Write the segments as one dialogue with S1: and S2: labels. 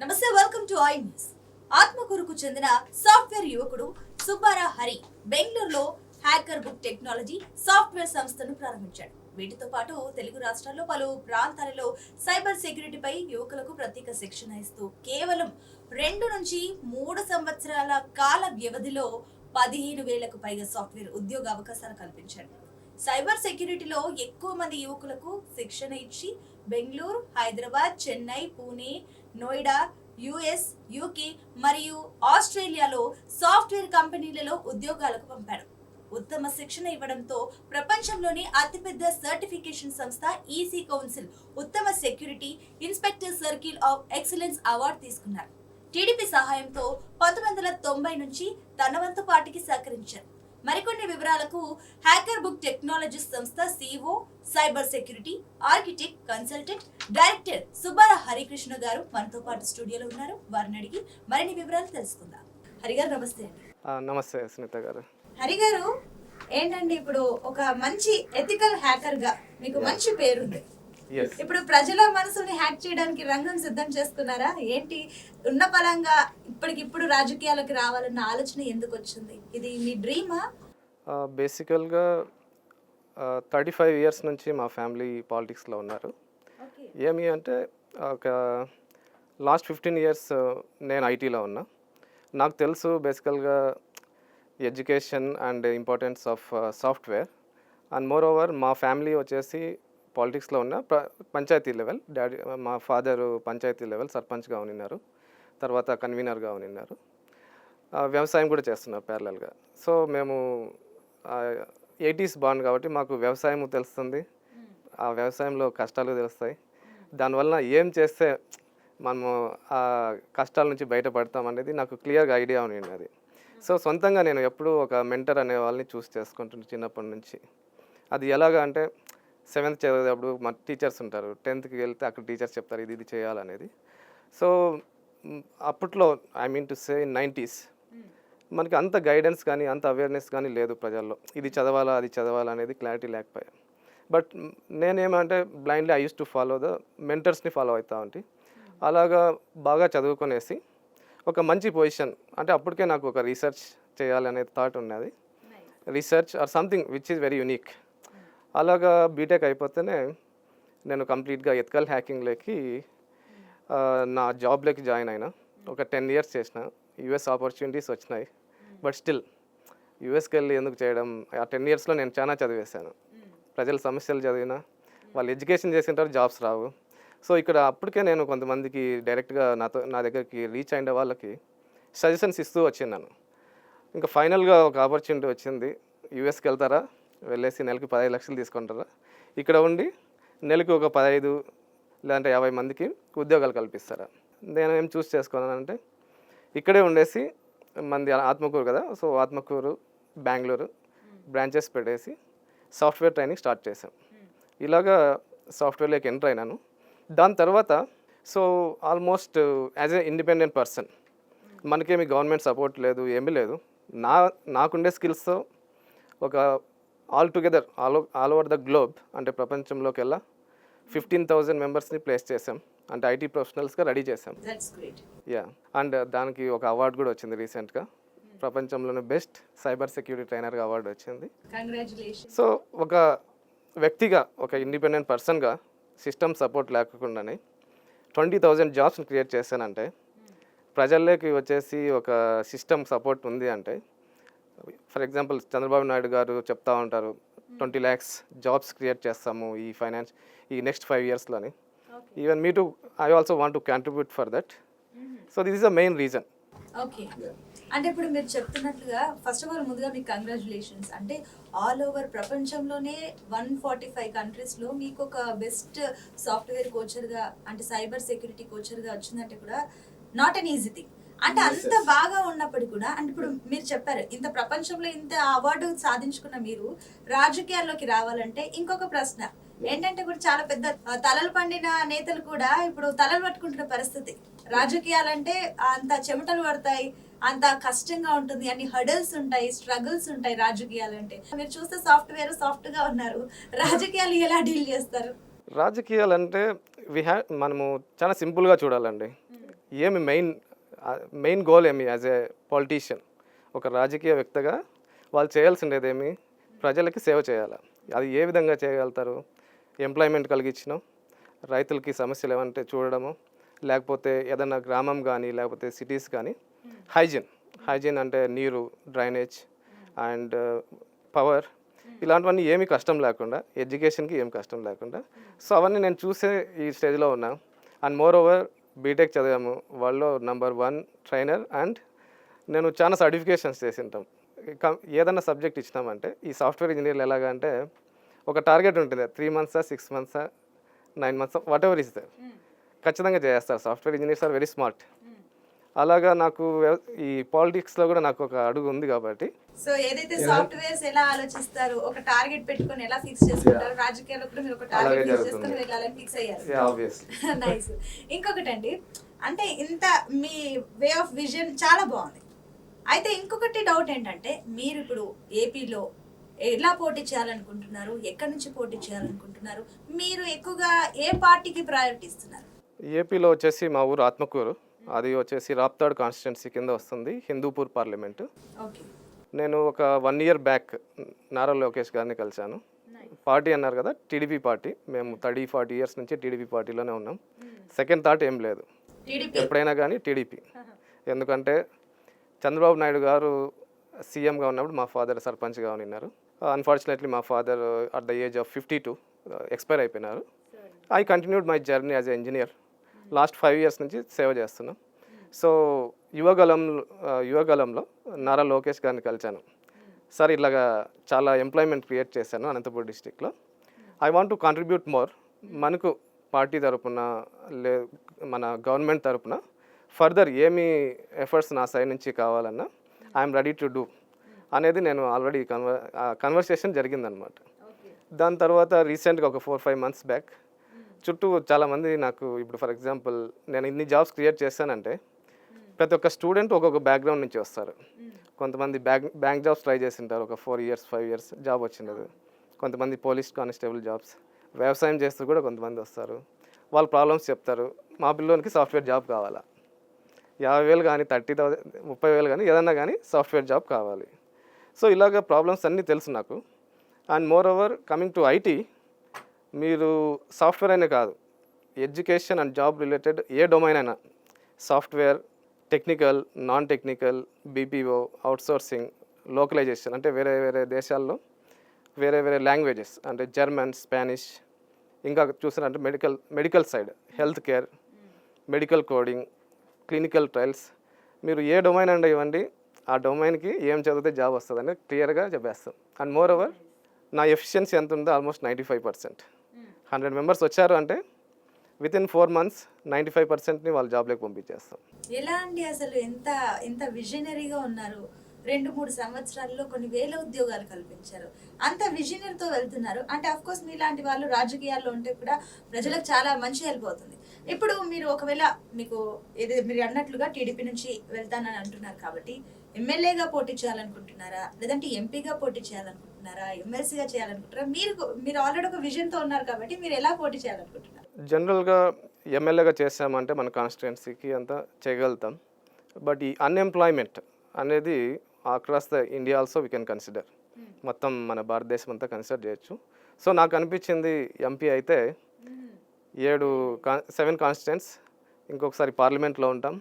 S1: నమస్తే, welcome to I news. ఆత్మకూరుకు చెందిన software యువకుడు సుబ్బారా హరి బెంగళూరులో హ్యాకర్ బుక్ టెక్నాలజీ సాఫ్ట్వేర్ సంస్థను ప్రారంభించాడు. వీటితో పాటు తెలుగు రాష్ట్రాల్లో పలు ప్రాంతాలలో సైబర్ సెక్యూరిటీపై యువకులకు ప్రత్యేక శిక్షణ ఇస్తూ కేవలం 2 నుంచి 3 సంవత్సరాల కాల వ్యవధిలో 15,000కు పైగా సాఫ్ట్వేర్ ఉద్యోగ అవకాశాలు కల్పించాడు. సైబర్ సెక్యూరిటీలో ఎక్కువ మంది యువకులకు శిక్షణ ఇచ్చి బెంగళూరు, హైదరాబాద్, చెన్నై, పూణే, నోయిడా, యుఎస్, యూకే మరియు ఆస్ట్రేలియాలో సాఫ్ట్వేర్ కంపెనీలలో ఉద్యోగాలకు పంపాడు. ఉత్తమ శిక్షణ ఇవ్వడంతో ప్రపంచంలోని అతిపెద్ద సర్టిఫికేషన్ సంస్థ ఈసీ కౌన్సిల్ ఉత్తమ security inspector circle of excellence award తీసుకున్నారు. టీడీపీ సహాయంతో 1990 నుంచి తన వంతు పార్టీకి సహకరించారు. మరికొన్ని వివరాలకు హ్యాకర్ బుక్ టెక్నాలజీస్ సంస్థ CEO, cyber security architect, consultant, director Subbarao Harikrishna garu మనతో పాటు స్టూడియోలో ఉన్నారు. వారిని అడిగి మరిన్ని వివరాలు తెలుసుకుందాం. హరి గారు నమస్తే అండి.
S2: నమస్తే సునీత గారు.
S1: హరి గారు, ఏంటండి ఇప్పుడు ఒక మంచి ఎథికల్ హ్యాకర్ గా మీకు మంచి పేరుంది. ఇప్పుడు ప్రజల మనసుని హ్యాక్ చేయడానికి రంగం సిద్ధం చేసుకున్నారా ఏంటి? ఉన్న పరంగా ఇప్పటికిప్పుడు రాజకీయాలకు రావాలన్న ఆలోచన ఎందుకు వచ్చింది? ఇది మీ డ్రీమా?
S2: బేసికల్గా 35 ఇయర్స్ నుంచి మా ఫ్యామిలీ పాలిటిక్స్లో ఉన్నారు. ఏమి అంటే ఒక లాస్ట్ 15 ఇయర్స్ నేను ఐటీలో ఉన్నా. నాకు తెలుసు బేసికల్గా education and importance of software. And more over మా ఫ్యామిలీ వచ్చేసి పాలిటిక్స్లో ఉన్న పంచాయతీ లెవెల్. డాడీ మా ఫాదరు పంచాయతీ లెవెల్ సర్పంచ్గా ఉన్నారు, తర్వాత కన్వీనర్గా ఉన్నారు. వ్యవసాయం కూడా చేస్తున్నారు ప్యారలల్గా. సో మేము 80s బాండ్ కాబట్టి మాకు వ్యవసాయం తెలుస్తుంది, ఆ వ్యవసాయంలో కష్టాలు తెలుస్తాయి. దానివల్ల ఏం చేస్తే మనము ఆ కష్టాల నుంచి బయటపడతాం అనేది నాకు క్లియర్గా ఐడియా ఉన్నది. సో సొంతంగా నేను ఎప్పుడూ ఒక మెంటర్ అనే వాళ్ళని చూస్ చేసుకుంటున్నాను చిన్నప్పటి నుంచి. అది ఎలాగా అంటే 7th చదివేటప్పుడు మా టీచర్స్ ఉంటారు, 10th వెళ్తే అక్కడ టీచర్స్ చెప్తారు ఇది చేయాలనేది. సో అప్పట్లో I mean to say 90s మనకి అంత గైడెన్స్ కానీ అంత అవేర్నెస్ కానీ లేదు ప్రజల్లో. ఇది చదవాలా అది చదవాలా అనేది క్లారిటీ లేకపోయా. బట్ నేనేమంటే blindly I use to follow the మెంటర్స్ని ఫాలో అవుతా ఉంటే అలాగా బాగా చదువుకునేసి ఒక మంచి పొజిషన్ అంటే అప్పటికే నాకు ఒక రీసెర్చ్ చేయాలనే థాట్ ఉన్నది. Research or something which is very unique. అలాగా బీటెక్ అయిపోతేనే నేను కంప్లీట్గా ఎథికల్ హ్యాకింగ్లోకి నా జాబ్లోకి జాయిన్ అయినా. ఒక 10 ఇయర్స్ చేసిన. యూఎస్ ఆపర్చునిటీస్ వచ్చినాయి, బట్ స్టిల్ యూఎస్కి వెళ్ళి ఎందుకు చేయడం? ఆ 10 ఇయర్స్లో నేను చాలా చదివేశాను. ప్రజల సమస్యలు చదివిన, వాళ్ళు ఎడ్యుకేషన్ చేసింటారు, జాబ్స్ రావు. సో ఇక్కడ అప్పటికే నేను కొంతమందికి డైరెక్ట్గా నా దగ్గరికి రీచ్ అయిన వాళ్ళకి సజెషన్స్ ఇస్తూ వచ్చిన్నాను. ఇంకా ఫైనల్గా ఒక ఆపర్చునిటీ వచ్చింది. యూఎస్కి వెళ్తారా, వెళ్ళేసి నెలకి 15 లక్షలు తీసుకుంటారా, ఇక్కడ ఉండి నెలకి ఒక 15 లేదంటే 50 మందికి ఉద్యోగాలు కల్పిస్తారా? నేను ఏం చూస్ చేసుకున్నానంటే ఇక్కడే ఉండేసి మంది ఆత్మకూరు కదా, సో ఆత్మకూరు, బెంగళూరు బ్రాంచెస్ పెట్టేసి సాఫ్ట్వేర్ ట్రైనింగ్ స్టార్ట్ చేశాం. ఇలాగా సాఫ్ట్వేర్లోకి ఎంటర్ అయినాను. దాని తర్వాత so almost as a independent person, మనకేమి గవర్నమెంట్ సపోర్ట్ లేదు, ఏమీ లేదు. నాకుండే స్కిల్స్తో ఒక all together all over the globe అంటే ప్రపంచంలోకి వెళ్ళా 15,000 మెంబర్స్ని ప్లేస్ చేసాం. అంటే ఐటీ ప్రొఫెషనల్స్గా రెడీ చేసాం. యా, అండ్ దానికి ఒక అవార్డు కూడా వచ్చింది రీసెంట్గా. ప్రపంచంలోనే బెస్ట్ సైబర్ సెక్యూరిటీ ట్రైనర్గా అవార్డు వచ్చింది. సో ఒక వ్యక్తిగా, ఒక ఇండిపెండెంట్ పర్సన్గా సిస్టమ్ సపోర్ట్ లేకుండానే 20,000 జాబ్స్ని క్రియేట్ చేశానంటే, ప్రజల్లోకి వచ్చేసి ఒక సిస్టమ్ సపోర్ట్ ఉంది అంటే, ఫర్ ఎగ్జాంపుల్ చంద్రబాబు నాయుడు గారు చెప్తా ఉంటారు 20 lakhs జాబ్స్ క్రియేట్ చేస్తాము ఈ నెక్స్ట్ 5 yearsలోని. Even me to I also want to contribute for that. So this is the main reason.
S1: Okay, అంటే ఇప్పుడు మీరు చెప్తున్నట్లుగా ఫస్ట్ ఆఫ్ ఆల్ ముందుగా మీకు కంగ్రాచులేషన్స్. అంటే ఆల్ ఓవర్ ప్రపంచంలోనే 145 కంట్రీస్లో మీకు ఒక బెస్ట్ సాఫ్ట్వేర్ కోచర్గా అంటే సైబర్ సెక్యూరిటీ కోచర్గా వచ్చిందంటే కూడా నాట్ అన్ ఈజీ థింగ్. అంటే అంత బాగా ఉన్నప్పటికీ కూడా, అంటే ఇప్పుడు మీరు చెప్పారు ఇంత ప్రపంచంలో ఇంత అవార్డు సాధించుకున్న మీరు రాజకీయాల్లోకి రావాలంటే ఇంకొక ప్రశ్న ఏంటంటే కూడా చాలా పెద్ద తలలు పండిన నేతలు కూడా ఇప్పుడు తలలు పట్టుకుంటున్న పరిస్థితి. రాజకీయాలంటే అంత చెమటలు పడతాయి, అంత కష్టంగా ఉంటుంది, అన్ని హడల్స్ ఉంటాయి, స్ట్రగుల్స్ ఉంటాయి రాజకీయాలంటే. మీరు చూస్తే సాఫ్ట్వేర్ సాఫ్ట్గా ఉన్నారు, రాజకీయాలు ఎలా డీల్ చేస్తారు?
S2: రాజకీయాలు అంటే మనము చాలా సింపుల్గా చూడాలండి. ఏమి మెయిన్ గోల్ ఏమి యాజ్ ఏ పొలిటీషియన్, ఒక రాజకీయ వ్యక్తిగా వాళ్ళు చేయాల్సిండేది ఏమి, ప్రజలకి సేవ చేయాలి. అది ఏ విధంగా చేయగలుగుతారు? ఎంప్లాయ్మెంట్ కలిగించడం, రైతులకి సమస్యలు ఏమంటే చూడడము, లేకపోతే ఏదైనా గ్రామం కానీ లేకపోతే సిటీస్ కానీ హైజీన్ అంటే నీరు, డ్రైనేజ్ అండ్ పవర్, ఇలాంటివన్నీ ఏమీ కష్టం లేకుండా, ఎడ్యుకేషన్కి ఏం కష్టం లేకుండా. సో అవన్నీ నేను చూసే ఈ స్టేజ్లో ఉన్నా. అండ్ మోర్ ఓవర్ బీటెక్ చదివాము, వాళ్ళు నంబర్ 1 ట్రైనర్, అండ్ నేను చాలా సర్టిఫికేషన్స్ చేసింటాం. ఏదన్నా సబ్జెక్ట్ ఇచ్చినామంటే ఈ సాఫ్ట్వేర్ ఇంజనీర్లు ఎలాగ అంటే ఒక టార్గెట్ ఉంటుంది, 3 months 6 months 9 months whatever is there, ఖచ్చితంగా చేస్తారు. Software engineers are very smart. అలాగా నాకు ఈ పాలిటిక్స్లో కూడా నాకు ఒక అడుగు ఉంది కాబట్టి.
S1: సో ఏదైతే సాఫ్ట్వేర్స్ ఎలా ఆలోచిస్తారు, ఒక టార్గెట్ పెట్టుకొని ఎలా ఫిక్స్ చేసుకుంటారు, రాజకీయాల్లో కూడా మీరు ఒక టార్గెట్ ఫిక్స్ చేసుకొని వెళ్ళాలని ఫిక్స్ అయ్యారు. నైస్. ఇంకొకటి అండి, అంటే ఇంత మీ వే ఆఫ్ విజన్ చాలా బాగుంది. అయితే ఇంకొకటి డౌట్ ఏంటంటే, మీరు ఇప్పుడు ఏపీలో ఎలా పోటీ చేయాలనుకుంటున్నారు, ఎక్కడి నుంచి పోటీ చేయాలనుకుంటున్నారు, మీరు ఎక్కువగా ఏ పార్టీకి ప్రయారిటీ ఇస్తున్నారు?
S2: ఏపీలో వచ్చేసి మా ఊరు ఆత్మకూరు, అది వచ్చేసి రాప్తాడ్ కాన్స్టిట్యున్సీ కింద వస్తుంది, హిందూపూర్ పార్లమెంటు. నేను ఒక 1 year బ్యాక్ నారా లోకేష్ గారిని కలిశాను. పార్టీ అన్నారు కదా, టీడీపీ పార్టీ. మేము 30-40 years నుంచి టీడీపీ పార్టీలోనే ఉన్నాం. సెకండ్ థాట్ ఏం లేదు, ఎప్పుడైనా కానీ టీడీపీ. ఎందుకంటే చంద్రబాబు నాయుడు గారు సీఎంగా ఉన్నప్పుడు మా ఫాదర్ సర్పంచ్గా ఉన్నారు. అన్ఫార్చునేట్లీ మా father at the age of 52 expire అయిపోయినారు. I continued my journey as a engineer. Last 5 years నుంచి సేవ చేస్తున్నాం. సో యువగలంలో నారా లోకేష్ గారిని కలిశాను. సార్ ఇలాగా చాలా ఎంప్లాయ్మెంట్ క్రియేట్ చేశాను అనంతపూర్ డిస్టిక్లో, I want to contribute more. మనకు పార్టీ తరపున మన గవర్నమెంట్ తరపున ఫర్దర్ ఏమి ఎఫర్ట్స్ నా సైడ్ నుంచి కావాలన్నా ఐఎమ్ రెడీ టు డూ అనేది నేను ఆల్రెడీ కన్వర్సేషన్ జరిగిందనమాట. దాని తర్వాత రీసెంట్గా ఒక 4-5 months బ్యాక్ చుట్టూ చాలామంది నాకు, ఇప్పుడు ఫర్ ఎగ్జాంపుల్ నేను ఇన్ని జాబ్స్ క్రియేట్ చేశానంటే ప్రతి ఒక్క స్టూడెంట్ ఒక్కొక్క బ్యాక్గ్రౌండ్ నుంచి వస్తారు. కొంతమంది బ్యాంక్ జాబ్స్ ట్రై చేసింటారు, ఒక 4 years 5 years జాబ్ వచ్చిండదు. కొంతమంది పోలీస్ కానిస్టేబుల్ జాబ్స్, వ్యవసాయం చేస్తూ కూడా కొంతమంది వస్తారు. వాళ్ళ ప్రాబ్లమ్స్ చెప్తారు, మా పిల్లోనికి సాఫ్ట్వేర్ జాబ్ కావాలా, 50,000 కానీ 30,000 30,000 కానీ ఏదన్నా కానీ సాఫ్ట్వేర్ జాబ్ కావాలి. సో ఇలాగ ప్రాబ్లమ్స్ అన్నీ తెలుసు నాకు. And more over coming to IT, మీరు సాఫ్ట్వేర్ అనే కాదు, ఎడ్యుకేషన్ అండ్ జాబ్ రిలేటెడ్ ఏ డొమైన్ అయినా, software, technical, non technical, BPO, outsourcing, localization అంటే వేరే వేరే దేశాల్లో వేరే వేరే లాంగ్వేజెస్ అంటే జర్మన్, స్పానిష్, ఇంకా చూసారంటే medical side, health care, medical coding, clinical trials, మీరు ఏ డొమైన్ అంటే ఇవ్వండి, ఆ డొమైన్కి ఏం చదివితే జాబ్ వస్తుందని క్లియర్గా చెప్పేస్తాం. అండ్ మోర్ ఓవర్ నా ఎఫిషియన్సీ ఎంత ఉందో ఆల్మోస్ట్ 95%. 100 members వచ్చారు అంటే వితిన్ 4 months 95%ని వాళ్ళ జాబ్లోకి పంపించేస్తాం.
S1: ఎలా అండి అసలు ఎంత విజనరీగా ఉన్నారు. 2-3 సంవత్సరాల్లో కొన్ని వేల ఉద్యోగాలు కల్పించారు. అంత విజనరీతో వెళ్తున్నారు అంటే అఫ్ కోర్స్ మీలాంటి వాళ్ళు రాజకీయాల్లో ఉంటే కూడా ప్రజలకు చాలా మంచి హెల్ప్ అవుతుంది. ఇప్పుడు మీరు ఒకవేళ మీకు మీరు అన్నట్లుగా టీడీపీ నుంచి వెళ్తానని అంటున్నారు కాబట్టి ఎమ్మెల్యేగా పోటీ చేయాలనుకుంటున్నారా, లేదంటే ఎంపీగా పోటీ చేయాలనుకుంటున్నారా, ఎమ్మెల్సీగా చేయాలనుకుంటున్నారా? మీరు ఆల్రెడీ ఒక విజన్తో ఉన్నారు కాబట్టి మీరు ఎలా పోటీ చేయాలనుకుంటున్నారు?
S2: జనరల్గా ఎమ్మెల్యేగా చేసామంటే మన కాన్స్టిట్యున్సీకి అంతా చేయగలుగుతాం. బట్ ఈ అన్ఎంప్లాయ్మెంట్ అనేది across the India also we can consider, మొత్తం మన భారతదేశం అంతా కన్సిడర్ చేయొచ్చు. సో నాకు అనిపించింది ఎంపీ అయితే 7 కాన్స్టిట్యుయెంట్స్, ఇంకొకసారి పార్లమెంట్లో ఉంటాం,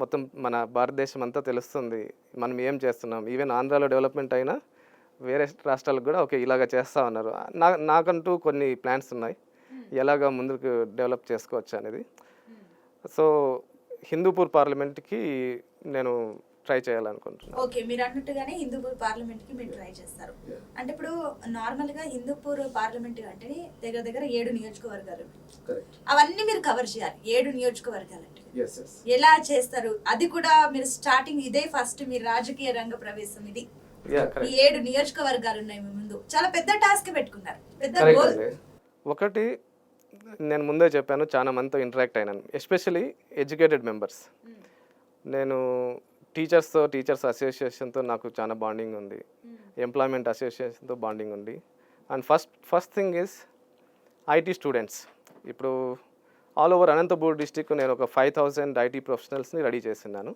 S2: మొత్తం మన భారతదేశం అంతా తెలుస్తుంది మనం ఏం చేస్తున్నాం. ఈవెన్ ఆంధ్రాలో డెవలప్మెంట్ అయినా వేరే రాష్ట్రాలకు కూడా ఓకే ఇలాగ చేస్తూ ఉన్నారు. నాకంటూ కొన్ని ప్లాన్స్ ఉన్నాయి ఎలాగ ముందుకు డెవలప్ చేసుకోవచ్చు అనేది. సో హిందూపూర్ పార్లమెంట్కి నేను ట్రై చేయాలనుకుంటున్నాను.
S1: ఓకే, మీరు అన్నట్టుగానే హిందూపూర్ పార్లమెంట్కి మీరు ట్రై చేస్తారు అంటే ఇప్పుడు నార్మల్గా హిందూపూర్ పార్లమెంట్ అంటే దగ్గర దగ్గర 7 నియోజకవర్గాలు, అవన్నీ మీరు కవర్ చేయాలి. 7 నియోజకవర్గాలు అంటే ఎలా చేస్తారు? అది కూడా మీరు స్టార్టింగ్ ఇదే ఫస్ట్ మీరు రాజకీయ రంగ ప్రవేశం ఇది. ఈ 7 నియోజకవర్గాలు ఉన్నాయి మీ ముందు, చాలా పెద్ద టాస్క్ పెట్టుకున్నారు, పెద్ద గోల్.
S2: ఒకటి నేను ముందే చెప్పాను, చాలా మందితో ఇంటరాక్ట్ అయినాను, ఎస్పెషలీ ఎడ్యుకేటెడ్ మెంబర్స్. నేను టీచర్స్ అసోసియేషన్తో నాకు చాలా బాండింగ్ ఉంది, ఎంప్లాయ్మెంట్ అసోసియేషన్తో బాండింగ్ ఉంది. And first thing is IT students. ఇప్పుడు ఆల్ ఓవర్ అనంతపూర్ డిస్టిక్ నేను ఒక 5,000 ఐటీ ప్రొఫెషనల్స్ని రెడీ చేస్తున్నాను.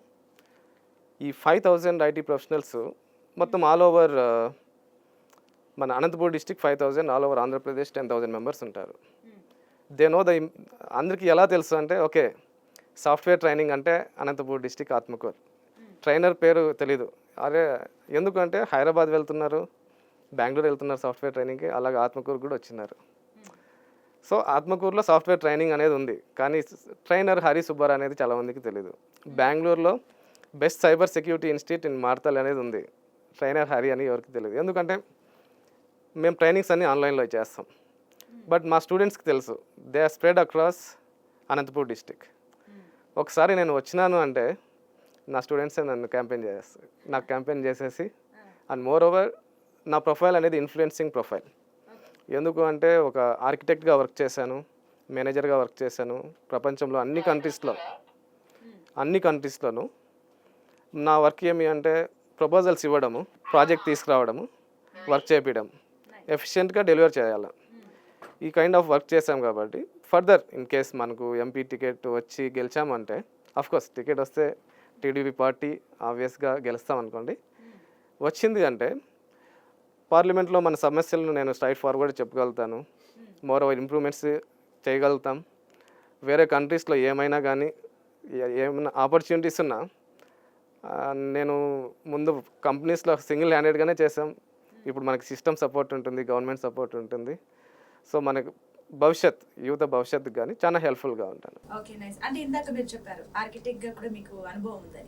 S2: ఈ 5,000 ఐటీ ప్రొఫెషనల్స్ మొత్తం ఆల్ ఓవర్ మన Anantapur district 5,000, all over Andhra Pradesh 10,000 members ఉంటారు. దే నో అందరికీ ఎలా తెలుసు అంటే ఓకే సాఫ్ట్వేర్ ట్రైనింగ్ అంటే అనంతపూర్ డిస్టిక్ ఆత్మకూరు. ట్రైనర్ పేరు తెలీదు. అరే ఎందుకంటే హైదరాబాద్ వెళ్తున్నారు, బెంగళూరు వెళ్తున్నారు సాఫ్ట్వేర్ ట్రైనింగ్కి, అలాగే ఆత్మకూరు కూడా వచ్చినారు. సో ఆత్మకూరులో సాఫ్ట్వేర్ ట్రైనింగ్ అనేది ఉంది, కానీ ట్రైనర్ హరి సుబ్బారావు అనేది చాలామందికి తెలియదు. బెంగళూరులో best cyber security institute in మార్తల్ అనేది ఉంది, ట్రైనర్ హరి అని ఎవరికి తెలియదు. ఎందుకంటే మేము ట్రైనింగ్స్ అన్నీ ఆన్లైన్లో చేస్తాం. బట్ మా స్టూడెంట్స్కి తెలుసు, they are spread across Anantapur district. ఒకసారి నేను వచ్చినాను అంటే నా స్టూడెంట్స్ నన్ను క్యాంపెయిన్ చేసేసి అండ్ మోర్ ఓవర్ నా ప్రొఫైల్ అనేది ఇన్ఫ్లుయెన్సింగ్ ప్రొఫైల్. ఎందుకు అంటే ఒక ఆర్కిటెక్ట్గా వర్క్ చేశాను, మేనేజర్గా వర్క్ చేశాను. ప్రపంచంలో అన్ని కంట్రీస్లోనూ నా వర్క్ ఏమి అంటే ప్రపోజల్స్ ఇవ్వడము, ప్రాజెక్ట్ తీసుకురావడము, వర్క్ చేపించడం, ఎఫిషియెంట్గా డెలివర్ చేయాలి. ఈ కైండ్ ఆఫ్ వర్క్ చేసాం కాబట్టి ఫర్దర్ ఇన్ కేస్ మనకు ఎంపీ టికెట్ వచ్చి గెలిచామంటే అఫ్కోర్స్ టికెట్ వస్తే టీడీపీ పార్టీ ఆబ్వియస్గా గెలుస్తాం అనుకోండి. వచ్చింది అంటే పార్లమెంట్లో మన సమస్యలను నేను స్ట్రైట్ ఫార్వర్డ్ చెప్పగలుగుతాను. మోర్ ఓవర్ ఇంప్రూవ్మెంట్స్ చేయగలుగుతాం. వేరే కంట్రీస్లో ఏమైనా కానీ ఏమైనా ఆపర్చునిటీస్ ఉన్నా నేను ముందు కంపెనీస్లో సింగిల్ హ్యాండెడ్గానే చేసాం. ఇప్పుడు మనకి సిస్టమ్ సపోర్ట్ ఉంటుంది, గవర్నమెంట్ సపోర్ట్ ఉంటుంది. సో మనకు యువత భవిష్యత్తు కానీ చాలా హెల్ప్ఫుల్గా ఉంటాను.
S1: Okay nice. అంటే ఇందాక మీరు చెప్పారు ఆర్కిటెక్ట్గా కూడా మీకు అనుభవం ఉందని.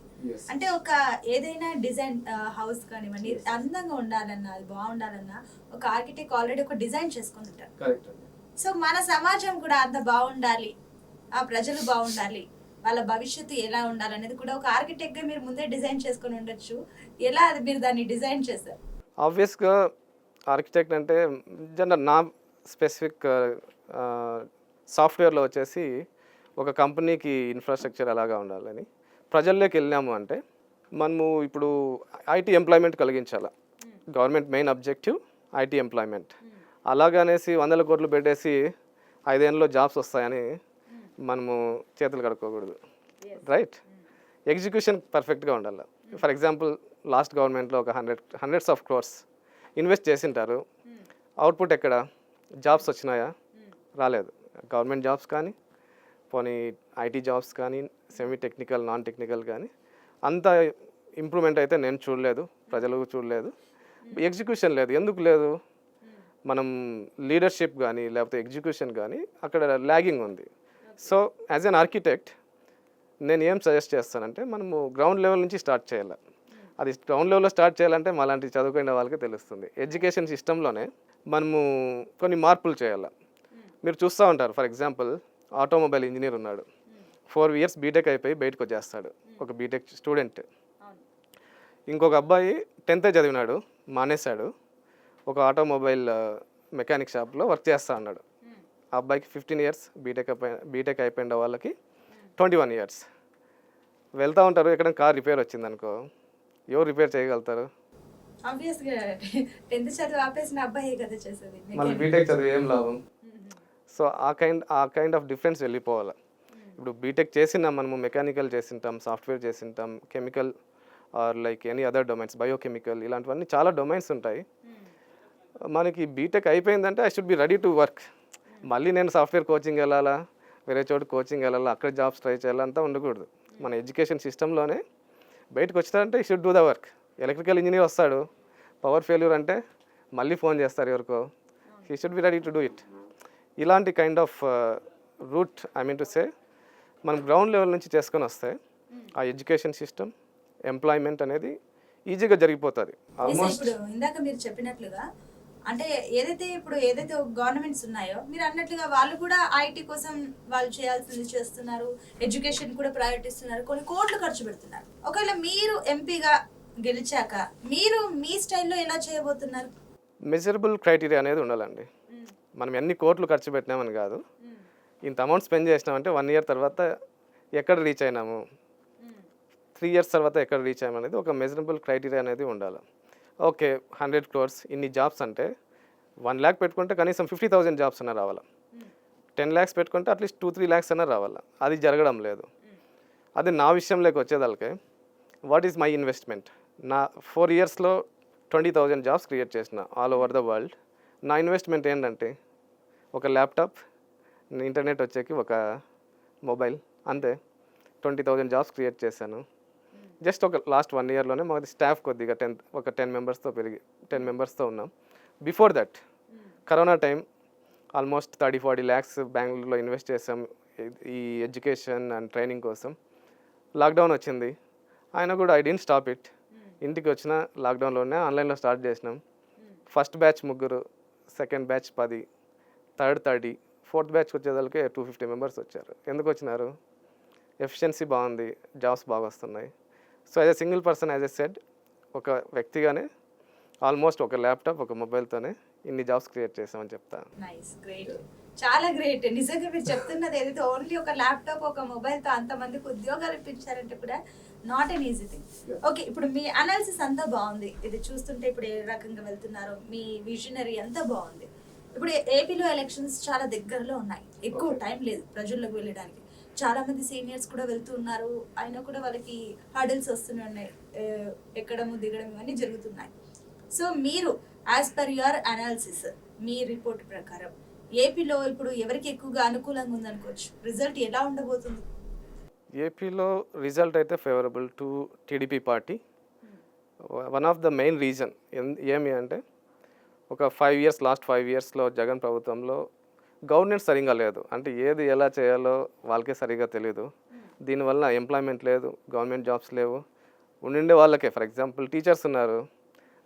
S1: అంటే ఒక ఏదైనా డిజైన్ హౌస్ కానివ్వండి అందంగా ఉండాలన్నా, అది బాగుండాలన్నా ఒక ఆర్కిటెక్ట్ ఆల్రెడీ ఒక డిజైన్ చేసుకుని ఉంటారు. సో మన సమాజం కూడా అంత బాగుండాలి, ఆ ప్రజలు బాగుండాలి, వాళ్ళ భవిష్యత్తు ఎలా ఉండాలనేది కూడా ఒక ఆర్కిటెక్ట్గా మీరు ముందే డిజైన్ చేసుకొని ఉండొచ్చు. ఎలా అది మీరు దాన్ని డిజైన్ చేశారు?
S2: ఆబ్వియస్గా ఆర్కిటెక్ట్ అంటే జనరల్ నా స్పెసిఫిక్ సాఫ్ట్వేర్లో వచ్చేసి ఒక కంపెనీకి ఇన్ఫ్రాస్ట్రక్చర్ ఎలాగా ఉండాలని ప్రజల్లోకి వెళ్ళాము అంటే మనము ఇప్పుడు ఐటీ ఎంప్లాయ్మెంట్ కలిగించాలి. Government main objective IT employment. అలాగనేసి 100 కోట్లు పెట్టేసి 5 ఏళ్ళలో జాబ్స్ వస్తాయని మనము చేతులు కడుక్కోకూడదు, రైట్? ఎగ్జిక్యూషన్ పర్ఫెక్ట్గా ఉండాలి. ఫర్ ఎగ్జాంపుల్ లాస్ట్ గవర్నమెంట్లో ఒక హండ్రెడ్స్ ఆఫ్ క్రోర్స్ ఇన్వెస్ట్ చేసింటారు. అవుట్పుట్ ఎక్కడ? జాబ్స్ వచ్చినాయా? రాలేదు. గవర్నమెంట్ జాబ్స్ కానీ పోనీ ఐటీ జాబ్స్ కానీ సెమీ టెక్నికల్ నాన్ టెక్నికల్ కానీ అంత ఇంప్రూవ్మెంట్ అయితే నేను చూడలేదు, ప్రజలు చూడలేదు. ఎగ్జిక్యూషన్ లేదు. ఎందుకు లేదు? మనం లీడర్షిప్ కానీ లేకపోతే ఎగ్జిక్యూషన్ కానీ అక్కడ ల్యాగింగ్ ఉంది. సో యాజ్ అన్ ఆర్కిటెక్ట్ నేను ఏం సజెస్ట్ చేస్తానంటే మనము గ్రౌండ్ లెవెల్ నుంచి స్టార్ట్ చేయాలి. అది గ్రౌండ్ లెవెల్లో స్టార్ట్ చేయాలంటే మాలాంటి చదువుకునే వాళ్ళకి తెలుస్తుంది. ఎడ్యుకేషన్ సిస్టంలోనే మనము కొన్ని మార్పులు చేయాలి. మీరు చూస్తూ ఉంటారు, ఫర్ ఎగ్జాంపుల్ ఆటోమొబైల్ ఇంజనీర్ ఉన్నాడు, 4 years బీటెక్ అయిపోయి బయటకు వచ్చేస్తాడు ఒక బీటెక్ స్టూడెంట్. ఇంకొక అబ్బాయి 10th చదివినాడు, మానేశాడు, ఒక ఆటోమొబైల్ మెకానిక్ షాప్లో వర్క్ చేస్తూ ఉన్నాడు. ఆ అబ్బాయికి 15 years బీటెక్ అయిపోయిన వాళ్ళకి 21 years. వెళ్తూ ఉంటారు, ఎక్కడ కార్ రిపేర్ వచ్చిందనుకో ఎవరు రిపేర్ చేయగలుగుతారు? మళ్ళీ బీటెక్ చదివి ఏం లాభం? సో ఆ కైండ్ ఆఫ్ డిఫరెన్స్ వెళ్ళిపోవాలి. ఇప్పుడు బీటెక్ చేసినా మనము మెకానికల్ చేసింటాం, సాఫ్ట్వేర్ చేసింటాం, chemical or like any other domains, biochemical, ఇలాంటివన్నీ చాలా డొమైన్స్ ఉంటాయి. మనకి బీటెక్ అయిపోయిందంటే I should be ready to work. మళ్ళీ నేను సాఫ్ట్వేర్ కోచింగ్ వెళ్ళాలా, వేరే చోటు కోచింగ్ వెళ్ళాలా, అక్కడ జాబ్స్ ట్రై చేయాలంతా ఉండకూడదు. మన ఎడ్యుకేషన్ సిస్టంలోనే బయటకు వచ్చినారంటే he should do the work. Electrical engineer వస్తాడు, పవర్ ఫెయిల్యూర్ అంటే మళ్ళీ ఫోన్ చేస్తారు ఎవరికో, he should be ready to do it. ఇలాంటి kind of route I mean to say మనం గ్రౌండ్ లెవెల్ నుంచి చేసుకొని వస్తే ఆ ఎడ్యుకేషన్ సిస్టమ్, ఎంప్లాయ్మెంట్ అనేది ఈజీగా జరిగిపోతుంది.
S1: ఆల్మోస్ట్ ఇందాక మీరు చెప్పినట్లుగా అంటే ఏదైతే గవర్నమెంట్స్ ఉన్నాయో మీరు అన్నట్లుగా వాళ్ళు కూడా ఐటీ కోసం వాళ్ళు చేయాల్సింది చేస్తున్నారు, ఎడ్యుకేషన్ కూడా ప్రయారిటీ ఇస్తున్నారు, కొన్ని కోట్లు ఖర్చు పెడుతున్నారు. ఒకవేళ మీరు ఎంపీగా గెలిచాక మీరు మీ స్టైల్లో ఎలా చేయబోతున్నారు?
S2: మెజరబుల్ క్రైటీరియా అనేది ఉండాలండి. మనం ఎన్ని కోట్లు ఖర్చు పెట్టినామని కాదు, ఇంత అమౌంట్ స్పెండ్ చేసినామంటే 1 year తర్వాత ఎక్కడ రీచ్ అయినాము, 3 years తర్వాత ఎక్కడ రీచ్ అయ్యాము అనేది ఒక మెజరబుల్ క్రైటీరియా అనేది ఉండాలి. ఓకే 100 crores ఇన్ని జాబ్స్ అంటే 1 lakh పెట్టుకుంటే కనీసం 50,000 జాబ్స్ అన్న రావాలి. 10 lakhs పెట్టుకుంటే అట్లీస్ట్ 2-3 lakhs అయినా రావాలి. అది జరగడం లేదు. అది నా విషయంలోకి వచ్చేదానికి వాట్ ఈజ్ మై ఇన్వెస్ట్మెంట్? నా 4 yearsలో 20,000 జాబ్స్ క్రియేట్ చేసిన ఆల్ ఓవర్ ద వరల్డ్. నా ఇన్వెస్ట్మెంట్ ఏంటంటే ఒక ల్యాప్టాప్, ఇంటర్నెట్ వచ్చేకి ఒక మొబైల్, అంతే. 20,000 జాబ్స్ క్రియేట్ చేశాను. జస్ట్ ఒక లాస్ట్ 1 yearలోనే మాది స్టాఫ్ కొద్దిగా 10 మెంబర్స్తో పెరిగి 10 మెంబర్స్తో ఉన్నాం. Before that corona time almost 30-40 lakhs బెంగళూరులో ఇన్వెస్ట్ చేసాం ఈ ఎడ్యుకేషన్ అండ్ ట్రైనింగ్ కోసం. లాక్డౌన్ వచ్చింది, ఆయన కూడా ఐ డెంట్ స్టాప్ ఇట్. ఇంటికి వచ్చిన లాక్డౌన్లోనే ఆన్లైన్లో స్టార్ట్ చేసినాం. First batch 3, second batch 10, third 30, fourth బ్యాచ్కి వచ్చేదానికి 250 members వచ్చారు. ఎందుకు వచ్చినారు? ఎఫిషియన్సీ బాగుంది, జాబ్స్ బాగా వస్తున్నాయి. So as a single person, as a said, ఒక వ్యక్తిగానే ఆల్మోస్ట్ ఒక ల్యాప్టాప్, ఒక మొబైల్తోనే ఇన్ని జాబ్స్ క్రియేట్ చేసామని చెప్తాను.
S1: నైస్, గ్రేట్, చాలా గ్రేట్. నిజంగా మీరు చెప్తున్నది ఏదైతే ఓన్లీ ఒక ల్యాప్టాప్, ఒక మొబైల్తో అంతమందికి ఉద్యోగాలు ఇప్పించారంటే కూడా not an easy thing. Okay, ఇప్పుడు మీ అనాలిసిస్ అంతా బాగుంది. ఇది చూస్తుంటే ఇప్పుడు ఏ రకంగా వెళ్తున్నారు, మీ విజనరీ అంతా బాగుంది. ఇప్పుడు ఏపీలో ఎలక్షన్స్ చాలా దగ్గరలో ఉన్నాయి, ఎక్కువ టైం లేదు ప్రజల్లోకి వెళ్ళడానికి. చాలా మంది సీనియర్స్ కూడా వెళ్తూ ఉన్నారు, అయినా కూడా వాళ్ళకి హర్డల్స్ వస్తూనే ఉన్నాయి, ఎక్కడము దిగడం ఇవన్నీ జరుగుతున్నాయి. సో మీరు as per your analysis, me report ప్రకారం ఏపీలో ఇప్పుడు ఎవరికి ఎక్కువగా అనుకూలంగా ఉందనుకోవచ్చు? రిజల్ట్ ఎలా ఉండబోతుంది?
S2: ఏపీలో రిజల్ట్ అయితే favourable to TDP party. One of the main reason ఏమి అంటే ఒక లాస్ట్ 5 yearsలో జగన్ ప్రభుత్వంలో గవర్నెన్స్ సరిగా లేదు. అంటే ఏది ఎలా చేయాలో వాళ్ళకే సరిగా తెలియదు. దీనివల్ల ఎంప్లాయ్మెంట్ లేదు, గవర్నమెంట్ జాబ్స్ లేవు. ఉండే వాళ్ళకే, ఫర్ ఎగ్జాంపుల్ టీచర్స్ ఉన్నారు,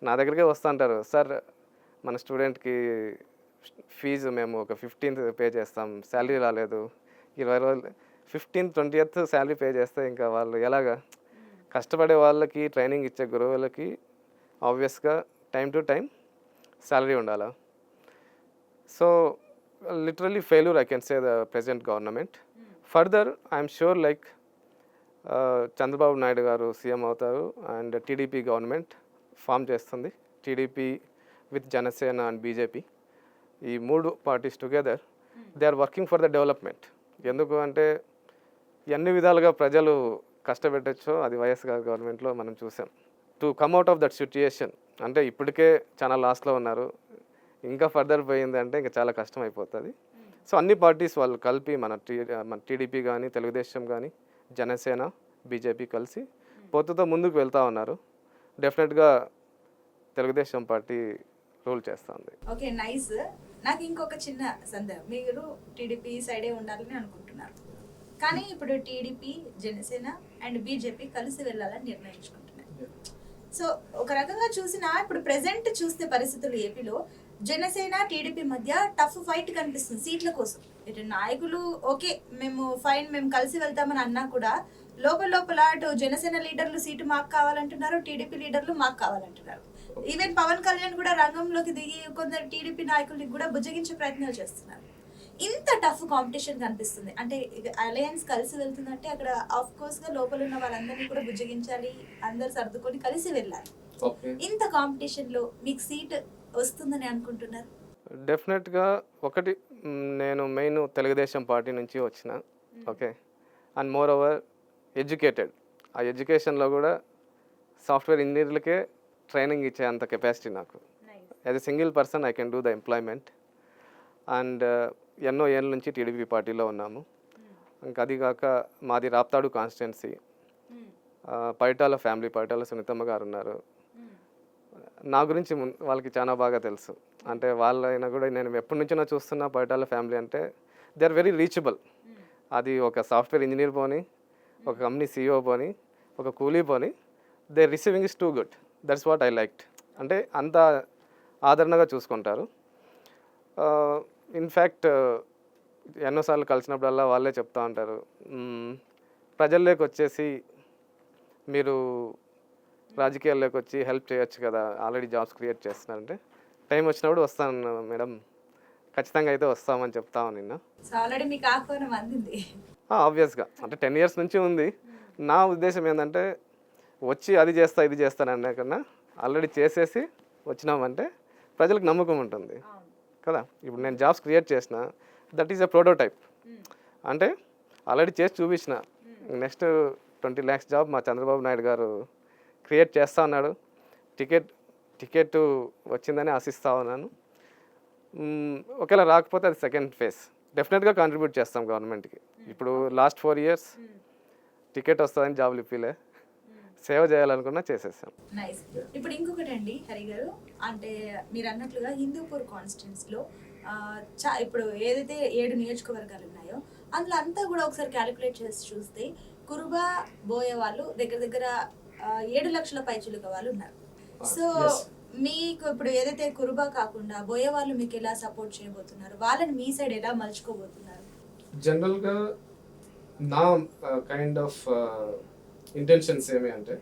S2: నా దగ్గరికే వస్తూ అంటారు, సార్ మన స్టూడెంట్కి ఫీజు మేము ఒక 15th పే చేస్తాం, శాలరీ రాలేదు, 20 రోజులు 15th 20th శాలరీ పే చేస్తే ఇంకా వాళ్ళు ఎలాగా? కష్టపడే వాళ్ళకి, ట్రైనింగ్ ఇచ్చే గురువులకి ఆబ్వియస్గా టైం టు టైం శాలరీ ఉండాలా. So literally failure I can say the present government. Further I'm sure like Chandrababu Naidu garu CM అవుతారు అండ్ టీడీపీ గవర్నమెంట్ ఫామ్ చేస్తుంది. TDP with Janasena and BJP, ఈ 3 parties together they are working for the development. ఎందుకు అంటే ఎన్ని విధాలుగా ప్రజలు కష్టపెట్టచ్చో అది వైఎస్ గారి గవర్నమెంట్లో మనం చూసాం. To come out of that situation, అంటే ఇప్పటికే చాలా లాస్ట్లో ఉన్నారు, ఇంకా ఫర్దర్ పోయింది అంటే ఇంకా చాలా కష్టం అయిపోతుంది. సో అన్ని పార్టీస్ వాళ్ళు కలిపి మన టీడీపీ కానీ, తెలుగుదేశం కానీ, జనసేన, బీజేపీ కలిసి పొత్తుతో ముందుకు వెళ్తూ ఉన్నారు. డెఫినెట్గా తెలుగుదేశం పార్టీ రూల్ చేస్తుంది.
S1: Okay, nice. నాకు ఇంకొక చిన్న సందేహం, మీరు టీడీపీ సైడే ఉండాలని అనుకుంటున్నారు, కానీ ఇప్పుడు టీడీపీ, జనసేన అండ్ బీజేపీ కలిసి వెళ్ళాలని నిర్ణయించుకుంటున్నారు. సో ఒక రకంగా చూసినా ఇప్పుడు ప్రెసెంట్ చూస్తే పరిస్థితులు ఏపీలో జనసేన, టీడీపీ మధ్య టఫ్ ఫైట్ కనిపిస్తుంది సీట్ల కోసం. ఇటు నాయకులు ఓకే మేము ఫైన్, మేము కలిసి వెళ్తామని అన్నా కూడా లోపల అటు జనసేన లీడర్లు సీటు మాకు కావాలంటున్నారు, టీడీపీ లీడర్లు మాకు కావాలంటున్నారు. ఈవెన్ పవన్ కళ్యాణ్ కూడా రంగంలోకి దిగి కొందరు టీడీపీ నాయకుల్ని కూడా బుజ్జగించే ప్రయత్నాలు చేస్తున్నారు. ఇంత టఫ్ కాంపిటీషన్ కనిపిస్తుంది అంటే అలయన్స్ కలిసి వెళ్తుందంటే అక్కడ ఆఫ్ కోర్స్ గా లోపల ఉన్న వాళ్ళందరినీ కూడా బుజ్జగించాలి, అందరు సర్దుకొని కలిసి వెళ్ళాలి. ఇంత కాంపిటీషన్ లో మీకు సీట్ వస్తుందని అనుకుంటున్నారు?
S2: డెఫినెట్గా ఒకటి, నేను మెయిన్ తెలుగుదేశం పార్టీ నుంచి వచ్చిన, okay, and more over educated. ఆ ఎడ్యుకేషన్లో కూడా సాఫ్ట్వేర్ ఇంజనీర్లకే ట్రైనింగ్ ఇచ్చే అంత కెపాసిటీ నాకు. As a single person I can do the employment. And ఎన్నో ఏళ్ళ నుంచి టీడీపీ పార్టీలో ఉన్నాము. ఇంకా అది కాక మాది రాప్తాడు కాన్స్టిట్యున్సీ, పైటాల ఫ్యామిలీ, పైటాల సునీతమ్మ గారు ఉన్నారు. నా గురించి వాళ్ళకి చాలా బాగా తెలుసు. అంటే వాళ్ళైనా కూడా నేను ఎప్పటి నుంచో చూస్తున్నా పైటాల ఫ్యామిలీ అంటే దే ఆర్ వెరీ రీచబుల్. అది ఒక సాఫ్ట్వేర్ ఇంజనీర్ పోని, ఒక కంపెనీ CEO పోని, ఒక కూలీ పోని, they receiving is too good. That's what I liked. అంటే అంత ఆదరణగా చూసుకుంటారు. ఇన్ఫ్యాక్ట్ ఎన్నోసార్లు కలిసినప్పుడల్లా వాళ్ళే చెప్తూ ఉంటారు, ప్రజల్లోకి వచ్చేసి మీరు రాజకీయాల్లోకి వచ్చి హెల్ప్ చేయొచ్చు కదా, ఆల్రెడీ జాబ్స్ క్రియేట్ చేస్తున్నారంటే టైం వచ్చినప్పుడు వస్తాను మేడం, ఖచ్చితంగా అయితే వస్తామని చెప్తాము. నిన్న
S1: ఆల్రెడీ మీకు ఆహ్వానం అందింది.
S2: ఆబ్వియస్గా అంటే 10 years నుంచి ఉంది. నా ఉద్దేశం ఏంటంటే వచ్చి అది చేస్తా ఇది చేస్తాననే కన్నా ఆల్రెడీ చేసేసి వచ్చినామంటే ప్రజలకు నమ్మకం ఉంటుంది కదా. ఇప్పుడు నేను జాబ్స్ క్రియేట్ చేసిన, దట్ ఈస్ ఎ ప్రోటోటైప్. అంటే ఆల్రెడీ చేసి చూపించిన. నెక్స్ట్ 20 lakhs జాబ్ మా చంద్రబాబు నాయుడు గారు క్రియేట్ చేస్తూ ఉన్నాడు. టికెట్ వచ్చిందని ఆశిస్తూ ఉన్నాను. ఒకవేళ రాకపోతే అది సెకండ్ ఫేజ్. డెఫినెట్గా కాంట్రిబ్యూట్ చేస్తాం గవర్నమెంట్కి. ఇప్పుడు లాస్ట్ 4 years టికెట్ వస్తుందని జాబులు ఇప్పిలే, సేవ చేయాలనుకున్నా చేసేసాం.
S1: నైస్. ఇప్పుడు ఇంకొకటి అండి హరి గారు, అంటే మీరు అన్నట్లుగా హిందూపూర్ కాన్స్టిట్యున్సీలో ఇప్పుడు ఏదైతే 7 నియోజకవర్గాలు ఉన్నాయో అందులో అంతా కూడా ఒకసారి క్యాలిక్యులేట్ చేసి చూస్తే కురుబ బోయ వాళ్ళు దగ్గర 7 లక్షల పైచులుగా వాళ్ళు ఉన్నారు. సో మీకు ఇప్పుడు ఏదైతే కురుబా కాకుండా బోయ వాళ్ళు మీకు ఎలా సపోర్ట్ చేయబోతున్నారు, వాళ్ళని మీ సైడ్ ఎలా మలుచుకోబోతున్నారు?
S2: జనరల్గా నా కైండ్ ఆఫ్ ఇంటెన్షన్స్ ఏమి అంటే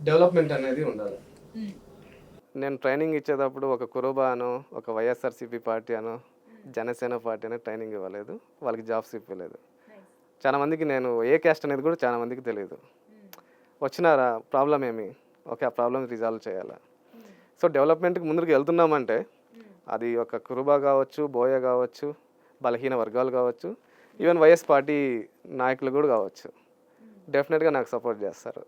S2: డెవలప్మెంట్ అనేది ఉండాలి. నేను ట్రైనింగ్ ఇచ్చేటప్పుడు ఒక కురుబా అనో ఒక వైఎస్ఆర్సీపీ పార్టీ అనో జనసేన పార్టీ అనో ట్రైనింగ్ ఇవ్వలేదు, వాళ్ళకి జాబ్స్ ఇవ్వలేదు. చాలామందికి నేను ఏ క్యాస్ట్ అనేది కూడా చాలామందికి తెలియదు. వచ్చినారా ప్రాబ్లం ఏమి, ఓకే ఆ ప్రాబ్లమ్ రిజాల్వ్ చేయాలా. సో డెవలప్మెంట్కి ముందుకు వెళ్తున్నామంటే అది ఒక కురుబా కావచ్చు, బోయ కావచ్చు, బలహీన వర్గాలు కావచ్చు, ఈవెన్ వైఎస్ పార్టీ నాయకులు కూడా కావచ్చు, డెఫినెట్గా నాకు సపోర్ట్ చేస్తారు.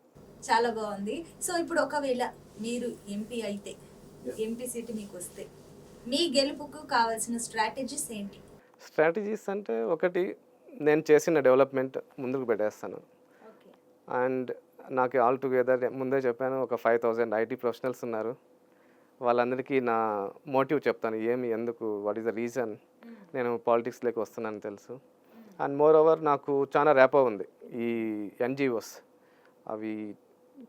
S1: చాలా బాగుంది. సో ఇప్పుడు ఒకవేళ మీరు ఎంపీ అయితే, ఎంపీ సీట్ మీకు వస్తే మీ గెలుపుకు కావాల్సిన స్ట్రాటజీస్ ఏంటి?
S2: స్ట్రాటజీస్ అంటే ఒకటి, నేను చేసిన డెవలప్మెంట్ ముందుకు పెట్టేస్తాను. అండ్ నాకు ఆల్ టుగెదర్ ముందే చెప్పాను, ఒక 5,000 ఐటీ ప్రొఫెషనల్స్ ఉన్నారు. వాళ్ళందరికీ నా మోటివ్ చెప్తాను, ఏమి ఎందుకు, వాట్ ఈస్ ద రీజన్ నేను పాలిటిక్స్లోకి వస్తున్నాను తెలుసు. అండ్ మోర్ ఓవర్ నాకు చాలా ర్యాపో ఉంది ఈ ఎన్జిఓస్, అవి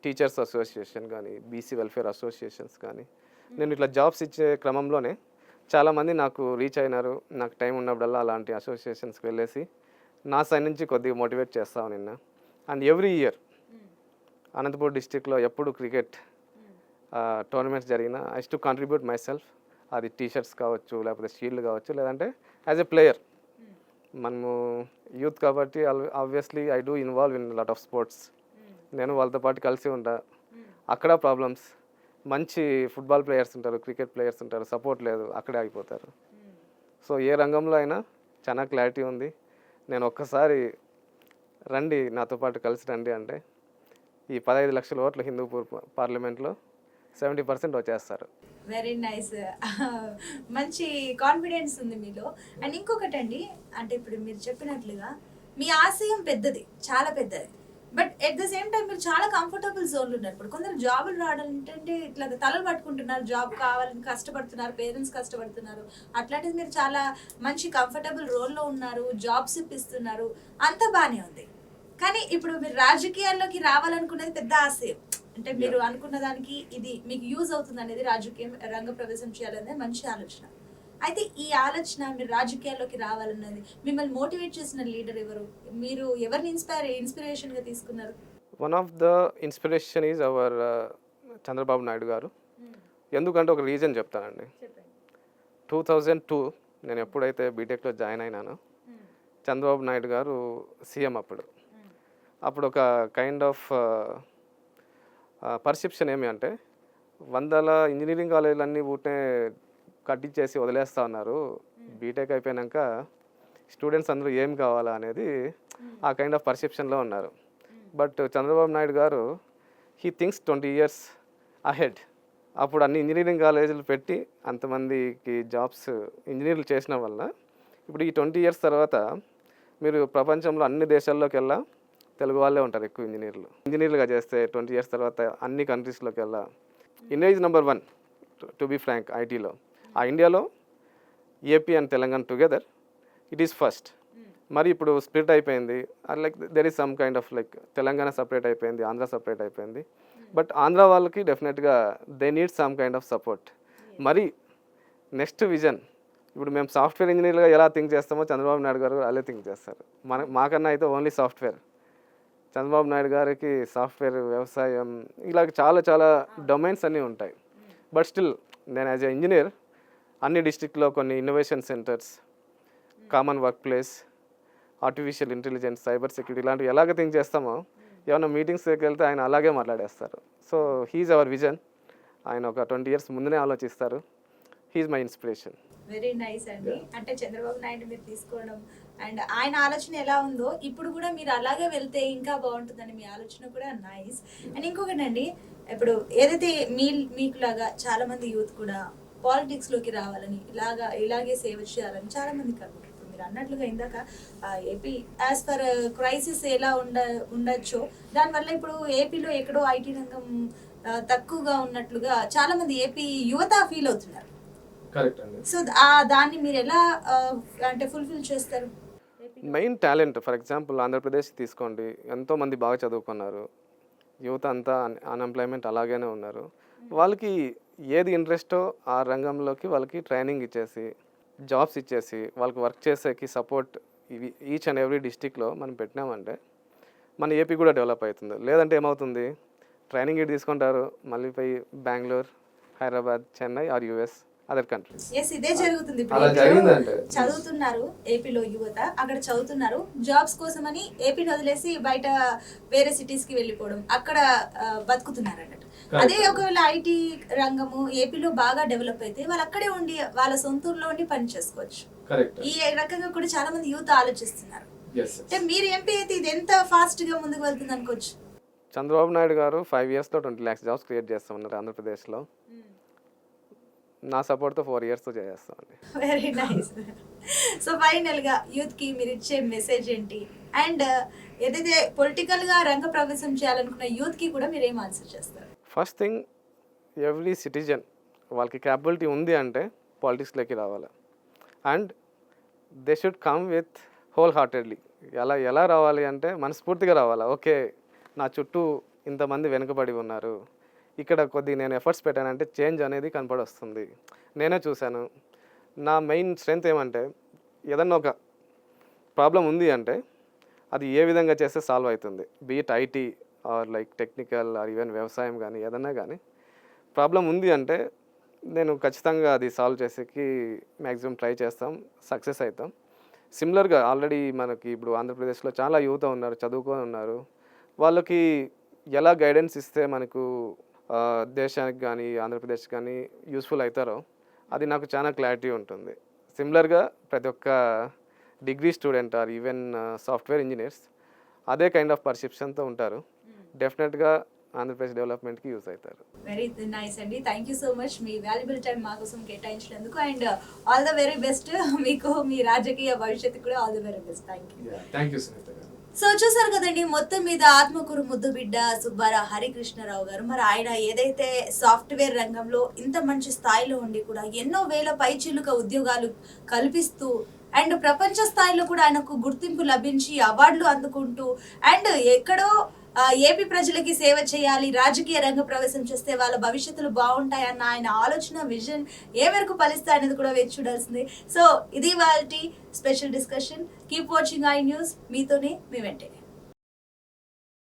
S2: టీచర్స్ అసోసియేషన్ కానీ బీసీ వెల్ఫేర్ అసోసియేషన్స్ కానీ. నేను ఇట్లా జాబ్స్ ఇచ్చే క్రమంలోనే చాలామంది నాకు రీచ్ అయినారు. నాకు టైం ఉన్నప్పుడల్లా అలాంటి అసోసియేషన్స్కి వెళ్ళేసి నా సైడ్ నుంచి కొద్దిగా మోటివేట్ చేస్తాను నిన్న. అండ్ ఎవ్రీ ఇయర్ అనంతపూర్ డిస్టిక్లో ఎప్పుడు క్రికెట్ టోర్నమెంట్స్ జరిగినా I to contribute my self. అది టీషర్ట్స్ కావచ్చు, లేకపోతే షీల్డ్ కావచ్చు, లేదంటే యాజ్ ఎ ప్లేయర్. మనము యూత్ కాబట్టి obviously I do involve in lot of sports. నేను వాళ్ళతో పాటు కలిసి ఉంటా. అక్కడ ప్రాబ్లమ్స్, మంచి ఫుట్బాల్ ప్లేయర్స్ ఉంటారు, క్రికెట్ ప్లేయర్స్ ఉంటారు, సపోర్ట్ లేదు, అక్కడే ఆగిపోతారు. సో ఏ రంగంలో అయినా చాలా క్లారిటీ ఉంది. నేను ఒక్కసారి రండి నాతో పాటు కలిసి రండి అంటే ఈ 15 లక్షల ఓట్లు హిందూపూర్ పార్లమెంట్లో 70% వచ్చేస్తారు.
S1: Very nice. మంచి కాన్ఫిడెన్స్ ఉంది మీలో. అండ్ ఇంకొకటి అండి, అంటే ఇప్పుడు మీరు చెప్పినట్లుగా మీ ఆశయం పెద్దది, చాలా పెద్దది. But at the same time మీరు చాలా కంఫర్టబుల్ జోన్లో ఉన్నారు. ఇప్పుడు కొందరు జాబులు రావాలంటే ఇట్లా తలలు పట్టుకుంటున్నారు, జాబ్ కావాలని కష్టపడుతున్నారు, పేరెంట్స్ కష్టపడుతున్నారు. అట్లాంటిది మీరు చాలా మంచి కంఫర్టబుల్ రోల్లో ఉన్నారు, జాబ్స్ ఇప్పిస్తున్నారు, అంతా బాగానే ఉంది. కానీ ఇప్పుడు మీరు రాజకీయాల్లోకి రావాలనుకునేది పెద్ద ఆశయం. అంటే మీరు అనుకున్న దానికి ఇది మీకు యూజ్ అవుతుంది అనేది, రాజకీయం రంగ ప్రవేశం చేయాలనేది మంచి ఆలోచన. అయితే ఈ ఆలోచన మీరు రాజకీయాల్లోకి రావాలన్నది మిమ్మల్ని మోటివేట్ చేసిన లీడర్ ఎవరు? మీరు ఎవరిని ఇన్స్పిరేషన్గా తీసుకున్నారు?
S2: One of the inspiration is our Chandrababu Naidu గారు. ఎందుకంటే ఒక రీజన్ చెప్తానండి. 2002 నేను ఎప్పుడైతే బీటెక్లో జాయిన్ అయినానో చంద్రబాబు నాయుడు గారు సీఎం. అప్పుడు ఒక కైండ్ ఆఫ్ పర్సెప్షన్ ఏమి అంటే 100 ఇంజనీరింగ్ కాలేజీలన్నీ ఊటే కట్టించేసి వదిలేస్తూ ఉన్నారు, బీటెక్ అయిపోయాక స్టూడెంట్స్ అందరూ ఏం కావాలా అనేది ఆ కైండ్ ఆఫ్ పర్సెప్షన్లో ఉన్నారు. బట్ చంద్రబాబు నాయుడు గారు హీ థింక్స్ 20 years అహెడ్. అప్పుడు అన్ని ఇంజనీరింగ్ కాలేజీలు పెట్టి అంతమందికి జాబ్స్ ఇంజనీర్లు చేసిన వల్ల ఇప్పుడు ఈ 20 years తర్వాత మీరు ప్రపంచంలో అన్ని దేశాల్లోకి వెళ్ళా తెలుగు వాళ్ళే ఉంటారు ఎక్కువ ఇంజనీర్లుగా చేస్తే 20 years తర్వాత అన్ని కంట్రీస్లోకి వెళ్ళా India is number 1 to be frank ఐటీలో. ఆ ఇండియాలో AP and Telangana together it is first. మరి ఇప్పుడు స్ప్లిట్ అయిపోయింది, like there is some kind of like Telangana separate అయిపోయింది, ఆంధ్ర సపరేట్ అయిపోయింది. బట్ ఆంధ్ర వాళ్ళకి డెఫినెట్గా they need some kind of support. మరి నెక్స్ట్ విజన్, ఇప్పుడు మేము సాఫ్ట్వేర్ ఇంజనీర్గా ఎలా థింక్ చేస్తామో చంద్రబాబు నాయుడు గారు అలా థింక్ చేస్తారు. మాకన్నా అయితే ఓన్లీ సాఫ్ట్వేర్. చంద్రబాబు నాయుడు గారికి సాఫ్ట్వేర్, వ్యవసాయం, ఇలా చాలా డొమైన్స్ అన్నీ ఉంటాయి. బట్ స్టిల్ నేను యాజ్ ఎ ఇంజనీర్ అన్ని డిస్ట్రిక్ట్లో కొన్ని innovation centres, common work place, artificial intelligence, cyber security ఇలాంటివి ఎలాగ థింక్ చేస్తామో ఏమైనా మీటింగ్స్కి వెళ్తే ఆయన అలాగే మాట్లాడేస్తారు. So he's our vision. ఆయన ఒక 20 years ముందునే ఆలోచిస్తారు. He's my inspiration.
S1: Very nice అండి. అంటే చంద్రబాబు నాయుడు మీరు తీసుకోవడం అండ్ ఆయన ఆలోచన ఎలా ఉందో ఇప్పుడు కూడా మీరు అలాగే వెళ్తే ఇంకా బాగుంటుందని మీ ఆలోచన కూడా నైస్. అండ్ ఇంకొకటి అండి, ఇప్పుడు ఏదైతే మీకు లాగా చాలా మంది యూత్ కూడా పాలిటిక్స్ లోకి రావాలని ఇలాగే సేవ చేయాలని చాలా మంది కనుకుంటారు. మీరు అన్నట్లుగా ఇందాక ఏపీ యాజ్ పర్ క్రైసిస్ ఎలా ఉండొచ్చో దానివల్ల ఇప్పుడు ఏపీలో ఎక్కడో ఐటీ రంగం తక్కువగా ఉన్నట్లుగా చాలా మంది ఏపీ యువత ఫీల్ అవుతున్నారు.
S2: కరెక్ట్ అండి.
S1: సో దాన్ని మీరు ఎలా అంటే ఫుల్ఫిల్ చేస్తారు?
S2: Main talent, for example Andhra Pradesh తీసుకోండి, ఎంతోమంది బాగా చదువుకున్నారు, యువత అంతా అన్ఎంప్లాయ్మెంట్ అలాగనే ఉన్నారు. వాళ్ళకి ఏది ఇంట్రెస్టో ఆ రంగంలోకి వాళ్ళకి ట్రైనింగ్ ఇచ్చేసి జాబ్స్ ఇచ్చేసి వాళ్ళకి వర్క్ చేసేకి సపోర్ట్ ఇవి ఈచ్ అండ్ ఎవ్రీ డిస్టిక్లో మనం పెట్టినామంటే మన ఏపీ కూడా డెవలప్ అవుతుంది. లేదంటే ఏమవుతుంది, ట్రైనింగ్ ఇటు తీసుకుంటారు, మళ్ళీ పోయి Bengaluru, Hyderabad, Chennai are US other countries.
S1: ఇదే జరుగుతుంది. చదువుతున్నారు ఏపీలో యువత, అక్కడ చదువుతున్నారు జాబ్స్ కోసం అని ఏపీని వదిలేసి బయట వేరే సిటీస్ కి వెళ్ళిపోవడం, అక్కడ బతుకుతున్నారు అన్నట్టు. అదే ఒకవేళ ఐటీ రంగము ఏపీలో బాగా డెవలప్ అయితే వాళ్ళు అక్కడే ఉండి వాళ్ళ సొంత ఊర్లో ఉండి పని చేసుకోవచ్చు. ఈ రకంగా కూడా చాలా మంది యూత్ ఆలోచిస్తున్నారు. అంటే మీరు ఎంపీ అయితే ఇది ఎంత ఫాస్ట్ గా ముందుకు వెళ్తుంది అనుకోవచ్చు.
S2: చంద్రబాబు నాయుడు గారు 5 yearsలో 20 lakhs జాబ్స్ క్రియేట్ చేస్తామన్నారు ఆంధ్రప్రదేశ్లో. నా సపోర్ట్తో 4 yearsతో చేస్తామండి.
S1: Very nice. సో ఫైనల్ గా యూత్ కి మీరు ఇచ్చే మెసేజ్ ఏంటి? అండ్ ఏదైతే పొలిటికల్ గా రంగ ప్రవేశం చేయాలనుకున్న యూత్ కి కూడా మీరు ఏం ఆన్సర్ చేస్తారు?
S2: ఫస్ట్ థింగ్, ఎవ్రీ సిటిజన్ వాళ్ళకి క్యాపబిలిటీ ఉంది అంటే పాలిటిక్స్లోకి రావాలి. And they should come with whole heartedly. ఎలా రావాలి అంటే మనస్ఫూర్తిగా రావాలి. ఓకే, నా చుట్టూ ఇంతమంది వెనుకబడి ఉన్నారు, ఇక్కడ కొద్ది నేను ఎఫర్ట్స్ పెట్టానంటే చేంజ్ అనేది కనపడి వస్తుంది. నేనే చూశాను. నా మెయిన్ స్ట్రెంగ్త్ ఏమంటే ఏదన్నా ఒక ప్రాబ్లం ఉంది అంటే అది ఏ విధంగా చేస్తే సాల్వ్ అవుతుంది. Be it IT or like technical or even వ్యవసాయం కానీ ఏదన్నా కానీ ప్రాబ్లం ఉంది అంటే నేను ఖచ్చితంగా అది సాల్వ్ చేసేకి మ్యాక్సిమం ట్రై చేస్తాం, సక్సెస్ అవుతాం. సిమిలర్గా ఆల్రెడీ మనకి ఇప్పుడు ఆంధ్రప్రదేశ్లో చాలా యువత ఉన్నారు, చదువుకొని ఉన్నారు. వాళ్ళకి ఎలా గైడెన్స్ ఇస్తే మనకు దేశానికి కానీ ఆంధ్రప్రదేశ్ కానీ యూస్ఫుల్ అవుతారో అది నాకు చాలా క్లారిటీ ఉంటుంది. సిమిలర్గా ప్రతి ఒక్క degree student or even software engineers అదే కైండ్ ఆఫ్ పర్సెప్షన్తో ఉంటారు. డెఫినెట్గా ఆంధ్రప్రదేశ్ డెవలప్మెంట్కి యూజ్ అవుతారు.
S1: వెరీ నైస్ అండి. థ్యాంక్ యూ సో మచ్ మీ వాల్యుబుల్ టైం మా కోసం కేటాయించినందుకు. And all the very best మీకు, మీ రాజకీయ భవిష్యత్తు కూడా all the very best.
S2: Thank you Sunitha garu.
S1: So చూసారు కదండి, మొత్తం మీద ఆత్మకూరు ముద్దు బిడ్డ సుబ్బారా హరికృష్ణరావు గారు, మరి ఆయన ఏదైతే సాఫ్ట్వేర్ రంగంలో ఇంత మంచి స్థాయిలో ఉండి కూడా ఎన్నో వేల పైచిలుక ఉద్యోగాలు కల్పిస్తూ అండ్ ప్రపంచ స్థాయిలో కూడా ఆయనకు గుర్తింపు లభించి అవార్డులు అందుకుంటూ అండ్ ఎక్కడో ఏపీ ప్రజలకి సేవ చేయాలి, రాజకీయ రంగ ప్రవేశం చేస్తే వాళ్ళ భవిష్యత్తులు బాగుంటాయన్న ఆయన ఆలోచన, విజన్ ఏ మేరకు ఫలిస్తాయి అనేది కూడా వేచి చూడాల్సింది. సో ఇది వాళ్ళ special discussion. Keep watching I news. మీతోనే మీ వెంటనే.